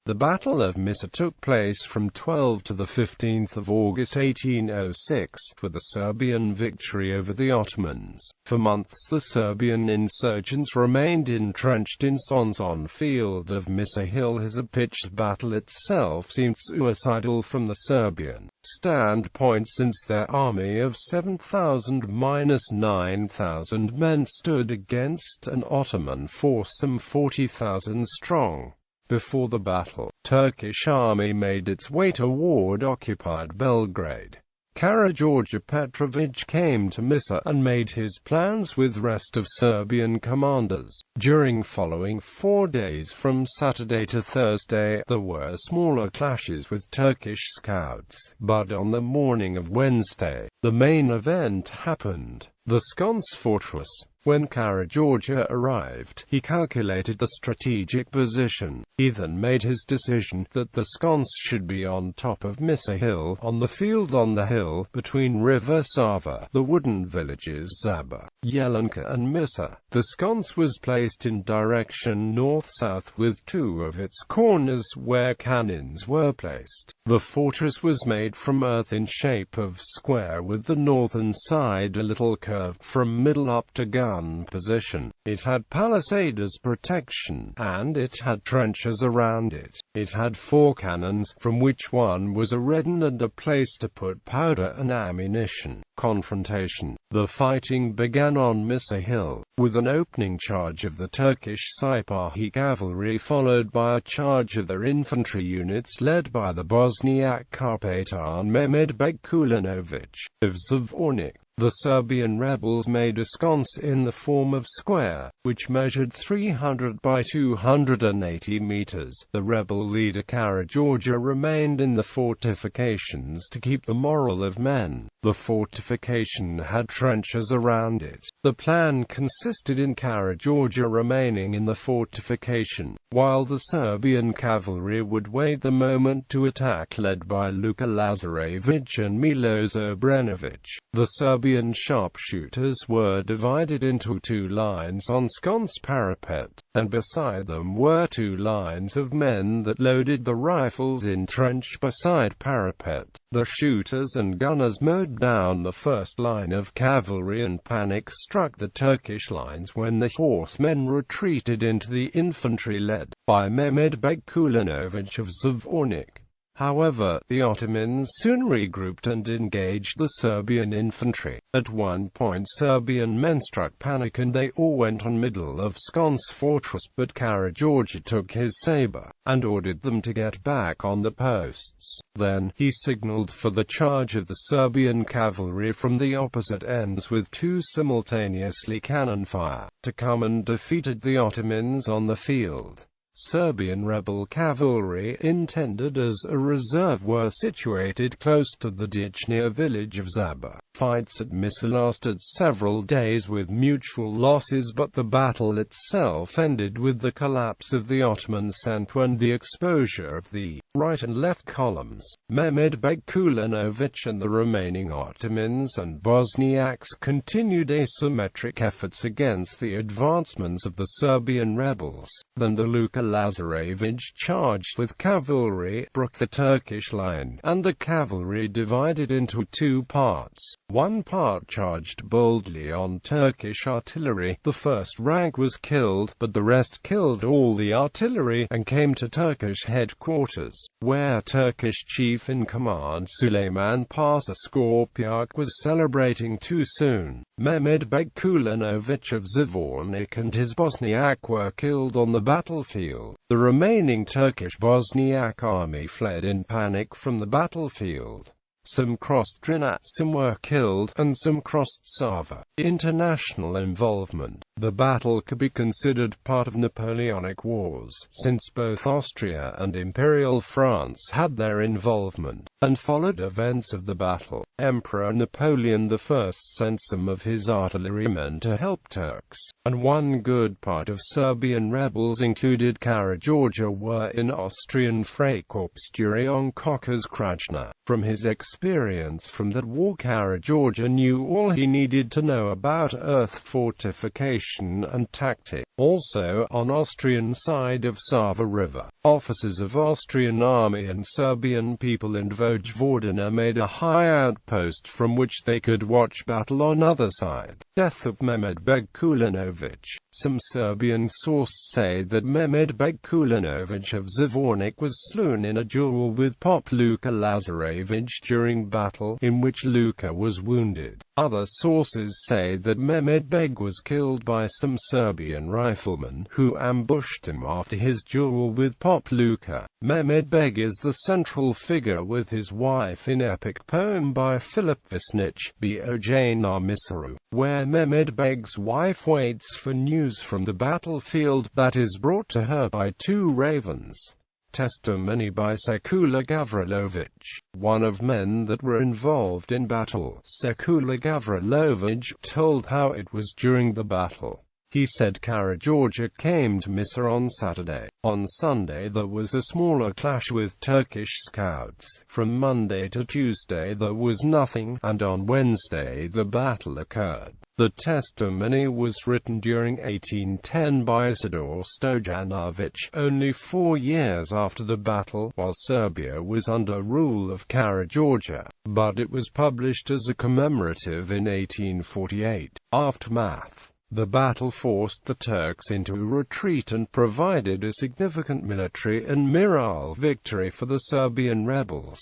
The Battle of Mišar took place from 12 to 15 August 1806, with a Serbian victory over the Ottomans. For months the Serbian insurgents remained entrenched in Sconce on the field of Misar Hill. As a pitched battle itself seemed suicidal from the Serbian standpoint, since their army of 7,000–9,000 men stood against an Ottoman force some 40,000 strong. Before the battle, Turkish army made its way toward occupied Belgrade. Karađorđe Petrović came to Misar and made his plans with rest of Serbian commanders. During following 4 days from Saturday to Thursday, there were smaller clashes with Turkish scouts, but on the morning of Wednesday, the main event happened. The Sconce Fortress. When Karađorđe arrived, he calculated the strategic position. He then made his decision that the sconce should be on top of Misar Hill, on the field on the hill, between River Sava, the wooden villages Zaba, Jelenka and Misar. The sconce was placed in direction north-south with 2 of its corners where cannons were placed. The fortress was made from earth in shape of square, with the northern side a little curved from middle up to gun position. It had palisade as protection, and it had trenches around it. It had 4 cannons, from which one was a redden and a place to put powder and ammunition. Confrontation. The fighting began on Misar Hill, with an opening charge of the Turkish Sipahi cavalry followed by a charge of their infantry units led by the Bosniak Carpatan Mehmed-beg Coolin Ovitch of Zvornik. The Serbian rebels made a sconce in the form of square, which measured 300 by 280 meters. The rebel leader Karađorđe remained in the fortifications to keep the morale of men. The fortification had trenches around it. The plan consisted in Karađorđe remaining in the fortification, while the Serbian cavalry would wait the moment to attack, led by Luka Lazarević and Miloš Obrenović. The Serbian sharpshooters were divided into 2 lines on sconce parapet, and beside them were 2 lines of men that loaded the rifles in trench beside parapet. The shooters and gunners mowed down the first line of cavalry, and panic struck the Turkish lines when the horsemen retreated into the infantry led by Mehmed-beg Coolin Ovitch of Zvornik. However, the Ottomans soon regrouped and engaged the Serbian infantry. At one point Serbian men struck panic and they all went on middle of Sconce Fortress, but Karađorđe took his saber and ordered them to get back on the posts. Then, he signaled for the charge of the Serbian cavalry from the opposite ends with 2 simultaneously cannon fire, to come and defeated the Ottomans on the field. Serbian rebel cavalry, intended as a reserve, were situated close to the ditch near village of Zaba. Fights at Misar lasted several days with mutual losses, but the battle itself ended with the collapse of the Ottoman centre and the exposure of the right and left columns. Mehmed-beg Coolin Ovitch and the remaining Ottomans and Bosniaks continued asymmetric efforts against the advancements of the Serbian rebels. Then the Luka Lazarević charged with cavalry, broke the Turkish line, and the cavalry divided into 2 parts. One part charged boldly on Turkish artillery. The first rank was killed, but the rest killed all the artillery and came to Turkish headquarters, where Turkish chief in command Süleyman Pasha Skorpiak was celebrating too soon. Mehmed-beg Coolin Ovitch of Zvornik and his Bosniak were killed on the battlefield. The remaining Turkish Bosniak army fled in panic from the battlefield. Some crossed Drina, some were killed, and some crossed Sava. International involvement. The battle could be considered part of Napoleonic Wars, since both Austria and Imperial France had their involvement, and followed events of the battle. Emperor Napoleon I sent some of his artillerymen to help Turks, and one good part of Serbian rebels, included Karađorđe, were in Austrian Freikorps during Koka's Krajina. From his experience from that war. Karageorge knew all he needed to know about earth fortification and tactics. Also, on Austrian side of Sava River, officers of Austrian army and Serbian people in Vojvodina made a high outpost from which they could watch battle on other side. Death of Mehmed-beg Coolin Ovitch. Some Serbian sources say that Mehmed-beg Coolin Ovitch of Zvornik was slain in a duel with Pop Luka Lazarević during battle, in which Luka was wounded. Other sources say that Mehmed-beg was killed by some Serbian riflemen, who ambushed him after his duel with Pop Luka. Mehmed-beg is the central figure with his wife in epic poem by Philip Visnich, Boj na Misaru, where Mehmed-beg's wife waits for news from the battlefield, that is brought to her by two ravens. Testimony by Sekula Gavrilovich, one of men that were involved in battle. Sekula Gavrilovich told how it was during the battle. He said Karageorge came to Misar on Saturday. On Sunday there was a smaller clash with Turkish scouts. From Monday to Tuesday there was nothing, and on Wednesday the battle occurred. The testimony was written during 1810 by Isidore Stojanovic, only 4 years after the battle, while Serbia was under rule of Karageorge, but it was published as a commemorative in 1848. Aftermath. The battle forced the Turks into retreat and provided a significant military and morale victory for the Serbian rebels.